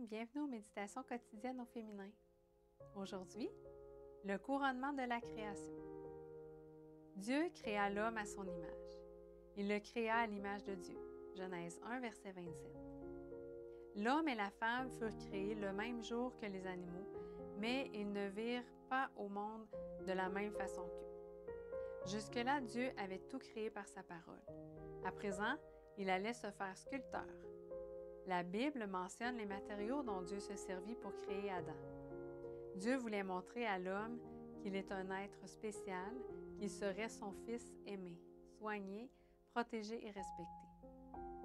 personnes, bienvenue aux méditations quotidiennes au féminin. Aujourd'hui, le couronnement de la création. Dieu créa l'homme à son image. Il le créa à l'image de Dieu. Genèse 1, verset 27. L'homme et la femme furent créés le même jour que les animaux, mais ils ne virent pas au monde de la même façon qu'eux. Jusque-là, Dieu avait tout créé par sa parole. À présent, il allait se faire sculpteur. La Bible mentionne les matériaux dont Dieu se servit pour créer Adam. Dieu voulait montrer à l'homme qu'il est un être spécial, qu'il serait son fils aimé, soigné, protégé et respecté.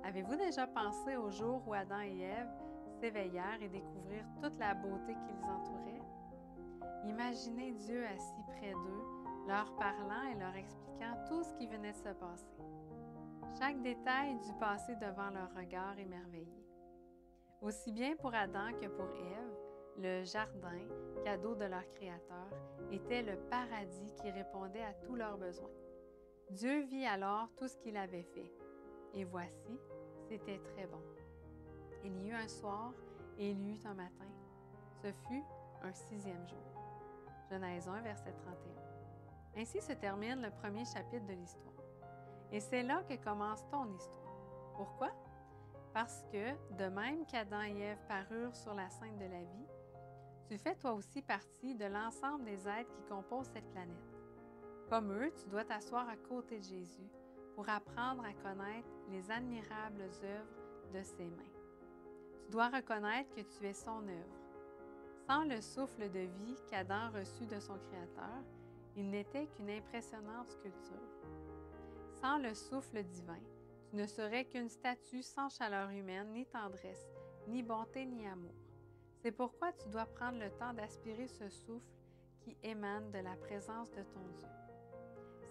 Avez-vous déjà pensé au jour où Adam et Ève s'éveillèrent et découvrirent toute la beauté qui les entourait? Imaginez Dieu assis près d'eux, leur parlant et leur expliquant tout ce qui venait de se passer. Chaque détail du passé devant leur regard émerveillé. Aussi bien pour Adam que pour Ève, le jardin, cadeau de leur Créateur, était le paradis qui répondait à tous leurs besoins. Dieu vit alors tout ce qu'il avait fait. Et voici, c'était très bon. Il y eut un soir et il y eut un matin. Ce fut un 6e jour. Genèse 1, verset 31. Ainsi se termine le premier chapitre de l'histoire. Et c'est là que commence ton histoire. Pourquoi? Parce que, de même qu'Adam et Ève parurent sur la scène de la vie, tu fais toi aussi partie de l'ensemble des êtres qui composent cette planète. Comme eux, tu dois t'asseoir à côté de Jésus pour apprendre à connaître les admirables œuvres de ses mains. Tu dois reconnaître que tu es son œuvre. Sans le souffle de vie qu'Adam reçut de son Créateur, il n'était qu'une impressionnante sculpture. Sans le souffle divin, tu ne serais qu'une statue sans chaleur humaine, ni tendresse, ni bonté, ni amour. C'est pourquoi tu dois prendre le temps d'aspirer ce souffle qui émane de la présence de ton Dieu.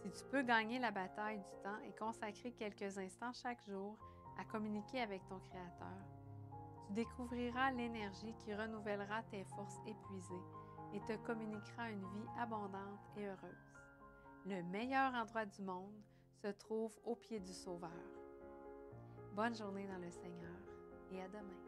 Si tu peux gagner la bataille du temps et consacrer quelques instants chaque jour à communiquer avec ton Créateur, tu découvriras l'énergie qui renouvellera tes forces épuisées et te communiquera une vie abondante et heureuse. Le meilleur endroit du monde se trouve au pied du Sauveur. Bonne journée dans le Seigneur et à demain.